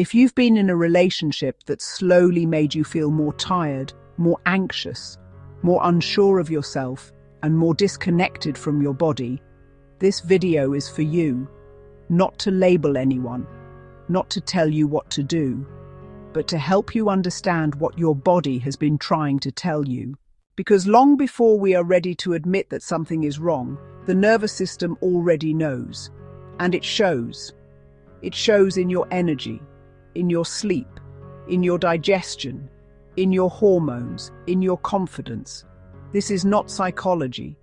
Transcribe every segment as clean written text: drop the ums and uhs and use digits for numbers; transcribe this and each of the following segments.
If you've been in a relationship that slowly made you feel more tired, more anxious, more unsure of yourself, and more disconnected from your body, this video is for you. Not to label anyone, not to tell you what to do, but to help you understand what your body has been trying to tell you. Because long before we are ready to admit that something is wrong, the nervous system already knows. And it shows. It shows in your energy, in your sleep, in your digestion, in your hormones, in your confidence. This is not psychology.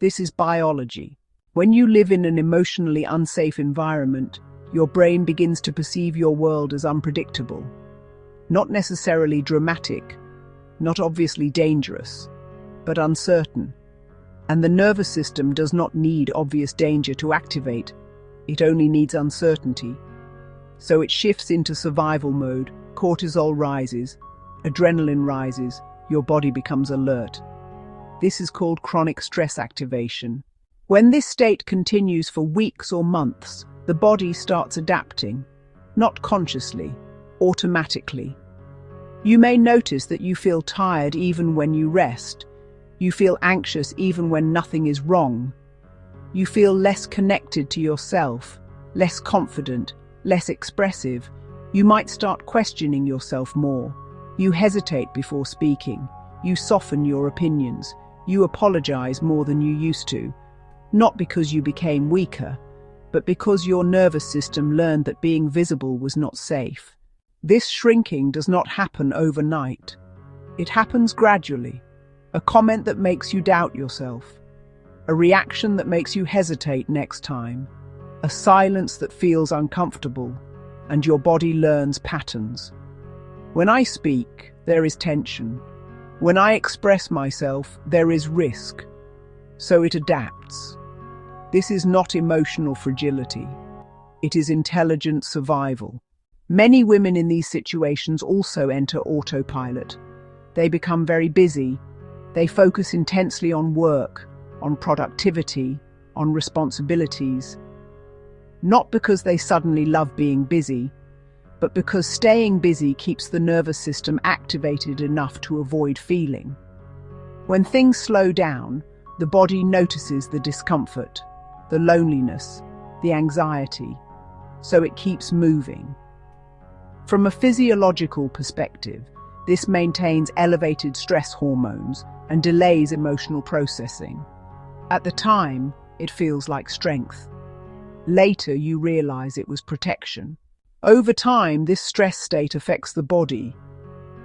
This is biology. When you live in an emotionally unsafe environment, your brain begins to perceive your world as unpredictable. Not necessarily dramatic, not obviously dangerous, but uncertain. And the nervous system does not need obvious danger to activate. It only needs uncertainty. So it shifts into survival mode, cortisol rises, adrenaline rises, your body becomes alert. This is called chronic stress activation. When this state continues for weeks or months, the body starts adapting, not consciously, automatically. You may notice that you feel tired even when you rest. You feel anxious even when nothing is wrong. You feel less connected to yourself, less confident, less expressive. You might start questioning yourself more. You hesitate before speaking. You soften your opinions. You apologize more than you used to. Not because you became weaker, but because your nervous system learned that being visible was not safe. This shrinking does not happen overnight. It happens gradually. A comment that makes you doubt yourself. A reaction that makes you hesitate next time. A silence that feels uncomfortable, and your body learns patterns. When I speak, there is tension. When I express myself, there is risk. So it adapts. This is not emotional fragility. It is intelligent survival. Many women in these situations also enter autopilot. They become very busy. They focus intensely on work, on productivity, on responsibilities. Not because they suddenly love being busy, but because staying busy keeps the nervous system activated enough to avoid feeling. When things slow down, the body notices the discomfort, the loneliness, the anxiety, so it keeps moving. From a physiological perspective, this maintains elevated stress hormones and delays emotional processing. At the time, it feels like strength. Later, you realize it was protection. Over time, this stress state affects the body.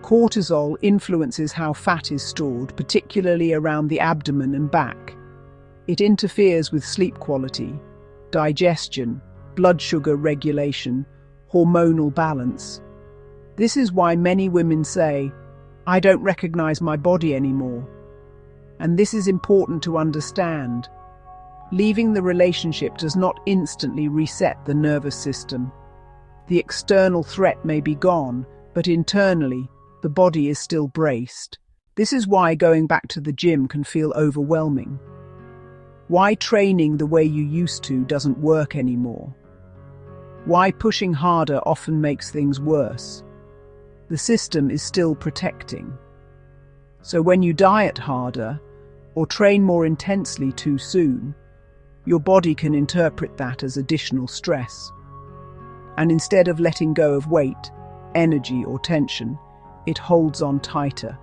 Cortisol influences how fat is stored, particularly around the abdomen and back. It interferes with sleep quality, digestion, blood sugar regulation, hormonal balance. This is why many women say, "I don't recognize my body anymore." And this is important to understand. Leaving the relationship does not instantly reset the nervous system. The external threat may be gone, but internally, the body is still braced. This is why going back to the gym can feel overwhelming. Why training the way you used to doesn't work anymore. Why pushing harder often makes things worse. The system is still protecting. So when you diet harder, or train more intensely too soon, your body can interpret that as additional stress. And instead of letting go of weight, energy, or tension, it holds on tighter,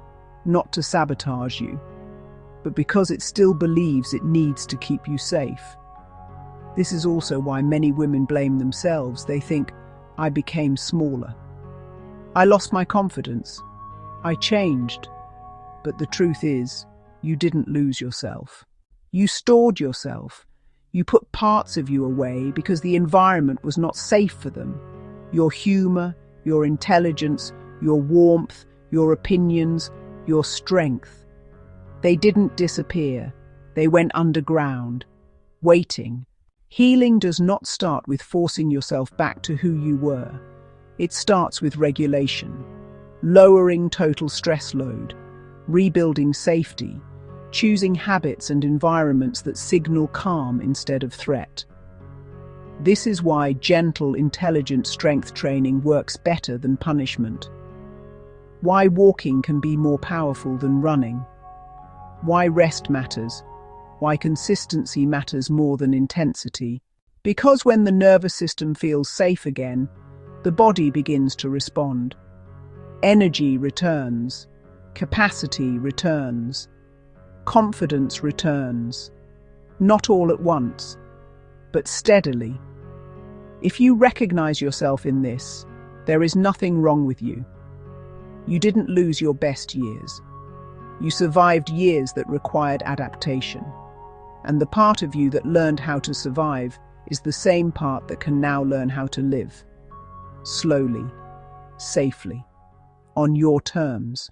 not to sabotage you, but because it still believes it needs to keep you safe. This is also why many women blame themselves. They think, "I became smaller. I lost my confidence. I changed." But the truth is, you didn't lose yourself. You stored yourself. You put parts of you away because the environment was not safe for them. Your humor, your intelligence, your warmth, your opinions, your strength. They didn't disappear. They went underground, waiting. Healing does not start with forcing yourself back to who you were. It starts with regulation, lowering total stress load, rebuilding safety, choosing habits and environments that signal calm instead of threat. This is why gentle, intelligent strength training works better than punishment. Why walking can be more powerful than running. Why rest matters. Why consistency matters more than intensity. Because when the nervous system feels safe again, the body begins to respond. Energy returns. Capacity returns. Confidence returns. Not all at once, but steadily. If you recognize yourself in this, there is nothing wrong with you. You didn't lose your best years. You survived years that required adaptation. And the part of you that learned how to survive is the same part that can now learn how to live. Slowly, safely, on your terms.